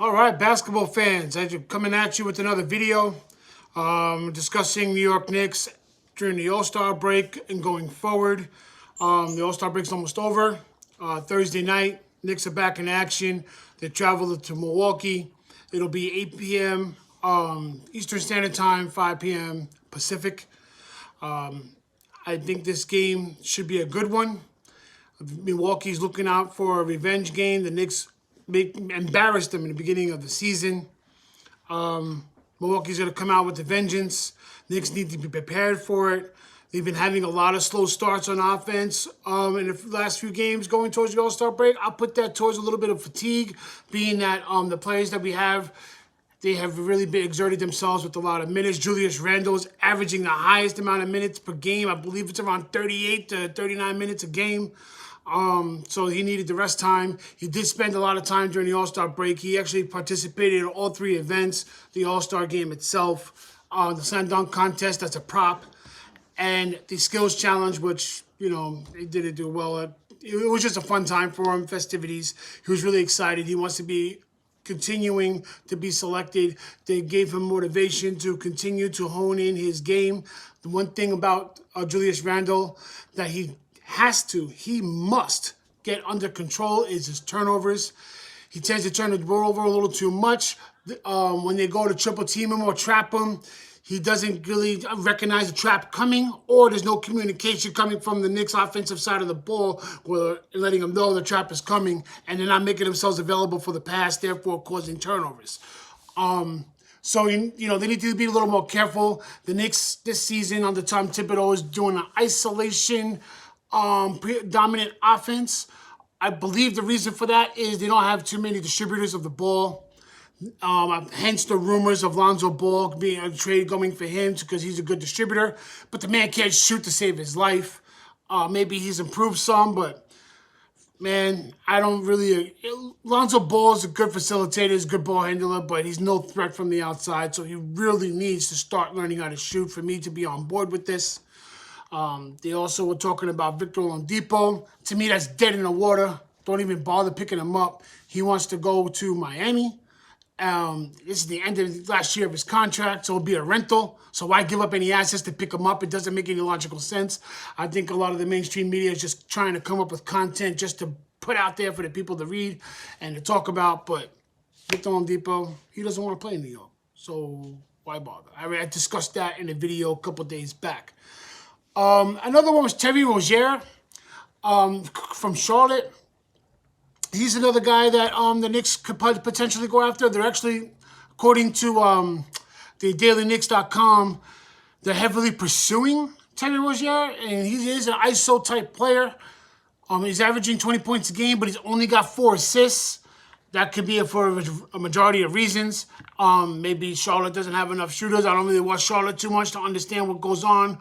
All right, basketball fans, I'm coming at you with another video discussing New York Knicks during the All-Star break and going forward. The All-Star break's almost over. Thursday night, Knicks are back in action. They travel to Milwaukee. It'll be 8 p.m. Eastern Standard Time, 5 p.m. Pacific. I think this game should be a good one. Milwaukee's looking out for a revenge game. The Knicks embarrassed them in the beginning of the season. Milwaukee's going to come out with a vengeance. Knicks need to be prepared for it. They've been having a lot of slow starts on offense in the last few games going towards the All-Star break. I'll put that towards a little bit of fatigue, being that the players that we have, they have really exerted themselves with a lot of minutes. Julius Randle is averaging the highest amount of minutes per game. I believe it's around 38 to 39 minutes a game. So he needed the rest time. He did spend a lot of time during the All-Star break. He actually participated in all three events, the All-Star game itself, the slam dunk contest, that's a prop, and the skills challenge, which, you know, he didn't do well at. It was just a fun time for him, festivities. He was really excited. He wants to be continuing to be selected. They gave him motivation to continue to hone in his game. The one thing about Julius Randle that he must get under control is his turnovers. He tends to turn the ball over a little too much. When they go to triple team him or trap him, he doesn't really recognize the trap coming, or there's no communication coming from the Knicks offensive side of the ball where letting him know the trap is coming, and they're not making themselves available for the pass, therefore causing turnovers. So, you know, they need to be a little more careful. The Knicks this season under Tom Thibodeau is doing an isolation dominant offense. I believe the reason for that is they don't have too many distributors of the ball. Hence the rumors of Lonzo Ball being a trade going for him because he's a good distributor. But the man can't shoot to save his life. Maybe he's improved some, but man, I don't really. Lonzo Ball is a good facilitator, he's a good ball handler, but he's no threat from the outside. So he really needs to start learning how to shoot for me to be on board with this. They also were talking about Victor Oladipo. To me, that's dead in the water. Don't even bother picking him up. He wants to go to Miami. This is the end of the last year of his contract, so it'll be a rental. So why give up any assets to pick him up? It doesn't make any logical sense. I think a lot of the mainstream media is just trying to come up with content just to put out there for the people to read and to talk about. But Victor Oladipo, he doesn't want to play in New York. So why bother? I discussed that in a video a couple days back. Another one was Terry ROZIER from Charlotte. He's another guy that the Knicks could potentially go after. They're actually, according to the DailyKnicks.com, they're heavily pursuing Terry ROZIER, and he is an ISO type player. He's averaging 20 points a game, but he's only got 4 assists. That could be for a majority of reasons. Maybe Charlotte doesn't have enough shooters. I don't really watch Charlotte too much to understand what goes on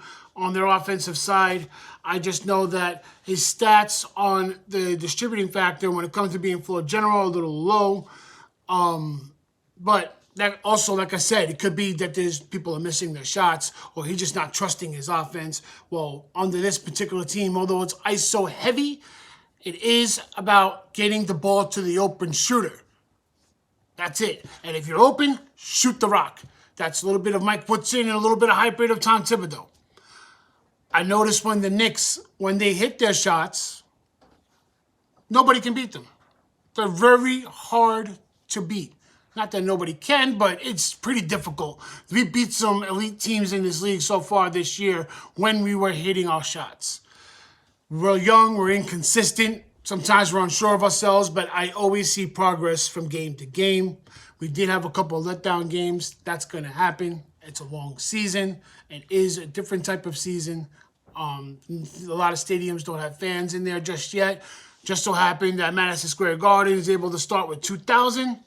their offensive side. I just know that his stats on the distributing factor when it comes to being floor general are a little low. But that also, like I said, it could be that there's people are missing their shots or he's just not trusting his offense. Well, under this particular team, although it's ISO heavy, it is about getting the ball to the open shooter. That's it. And if you're open, shoot the rock. That's a little bit of Mike Woodson and a little bit of hybrid of Tom Thibodeau. I noticed when the Knicks, when they hit their shots, nobody can beat them. They're very hard to beat. Not that nobody can, but it's pretty difficult. We beat some elite teams in this league so far this year when we were hitting our shots. We're young, we're inconsistent. Sometimes we're unsure of ourselves, but I always see progress from game to game. We did have a couple of letdown games. That's going to happen. It's a long season. It is a different type of season. A lot of stadiums don't have fans in there just yet. Just so happened that Madison Square Garden is able to start with 2,000.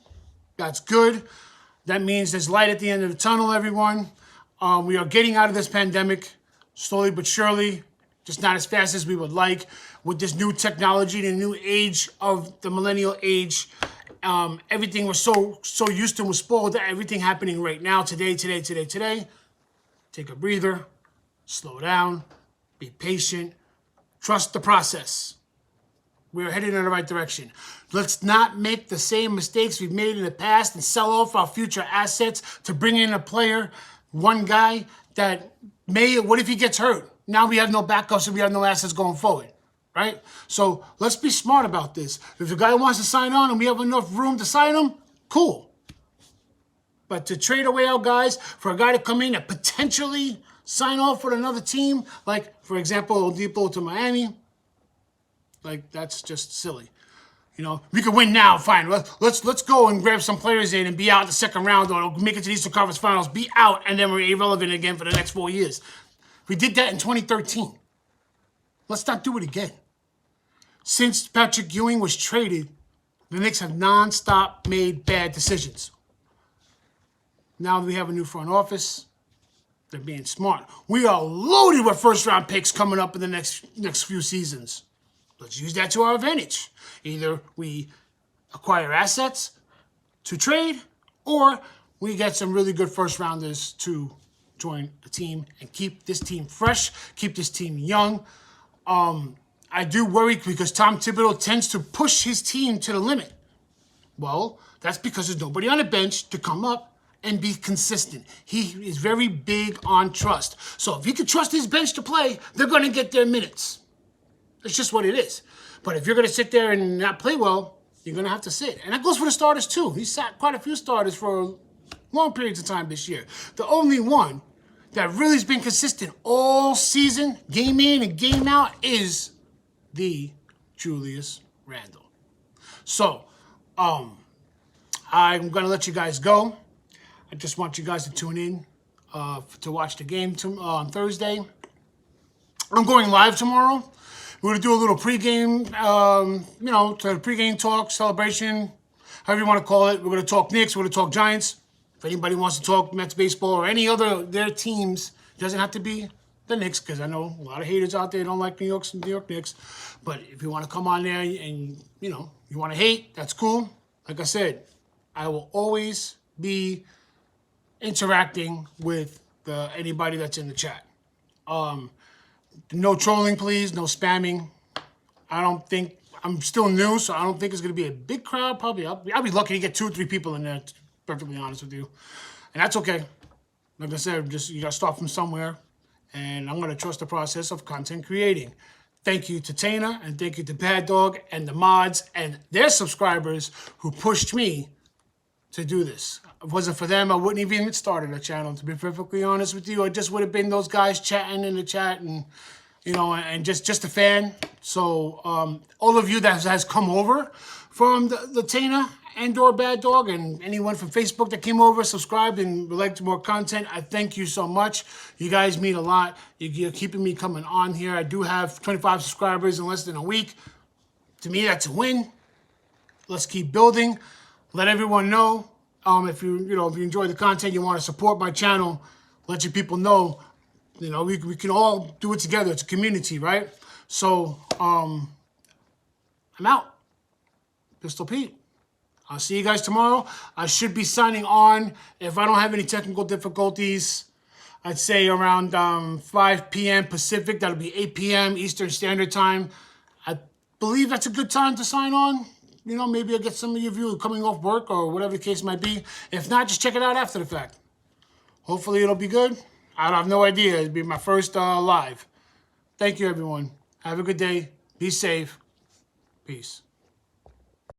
That's good. That means there's light at the end of the tunnel, everyone. We are getting out of this pandemic slowly but surely. Just not as fast as we would like. With this new technology, the new age of the millennial age, everything was so used to and was spoiled to everything happening right now, today. Take a breather, slow down, be patient, trust the process. We're headed in the right direction. Let's not make the same mistakes we've made in the past and sell off our future assets to bring in a player, one guy that what if he gets hurt? Now we have no backups and we have no assets going forward, right? So let's be smart about this. If the guy wants to sign on and we have enough room to sign him, cool. But to trade away our guys for a guy to come in and potentially sign off with another team, like, for example, Oladipo to Miami, like, that's just silly. You know, we could win now, fine. Let's go and grab some players in and be out in the second round or make it to the Eastern Conference Finals, be out, and then we're irrelevant again for the next 4 years. We did that in 2013. Let's not do it again. Since Patrick Ewing was traded, the Knicks have nonstop made bad decisions. Now we have a new front office. They're being smart. We are loaded with first-round picks coming up in the next few seasons. Let's use that to our advantage. Either we acquire assets to trade, or we get some really good first-rounders to join the team and keep this team fresh, keep this team young. I do worry because Tom Thibodeau tends to push his team to the limit. Well, that's because there's nobody on the bench to come up and be consistent. He is very big on trust. So if he can trust his bench to play, they're going to get their minutes. It's just what it is. But if you're going to sit there and not play well, you're going to have to sit. And that goes for the starters too. He sat quite a few starters for long periods of time this year. The only one that really has been consistent all season, game in and game out, is the Julius Randle. So, I'm going to let you guys go. I just want you guys to tune in to watch the game on Thursday. I'm going live tomorrow. We're going to do a little pregame, to pregame talk, celebration, however you want to call it. We're going to talk Knicks. We're going to talk Giants. If anybody wants to talk Mets baseball or any other their teams, it doesn't have to be the Knicks, because I know a lot of haters out there don't like New York Knicks. But if you want to come on there and, you want to hate, that's cool. Like I said, I will always be interacting with anybody that's in the chat. No trolling, please. No spamming. I'm still new, so I don't think it's going to be a big crowd. Probably I'll be lucky to get 2 or 3 people in there, to be perfectly honest with you. And that's okay. Like I said, you got to start from somewhere. And I'm going to trust the process of content creating. Thank you to Tana, and thank you to Bad Dog and the mods and their subscribers who pushed me to do this. If it wasn't for them, I wouldn't even started a channel, to be perfectly honest with you. I just would have been those guys chatting in the chat and, and just a fan. So all of you that has come over from the Tana and or Bad Dog, and anyone from Facebook that came over, subscribed, and would like more content, I thank you so much. You guys mean a lot. You're keeping me coming on here. I do have 25 subscribers in less than a week. To me, that's a win. Let's keep building. Let everyone know. If you enjoy the content, you want to support my channel, let your people know. We can all do it together. It's a community, right? So, I'm out. Pistol Pete. I'll see you guys tomorrow. I should be signing on, if I don't have any technical difficulties, I'd say around 5 p.m. Pacific. That'll be 8 p.m. Eastern Standard Time. I believe that's a good time to sign on. Maybe I'll get some of you coming off work or whatever the case might be. If not, just check it out after the fact. Hopefully it'll be good. I have no idea. It'll be my first live. Thank you, everyone. Have a good day. Be safe. Peace.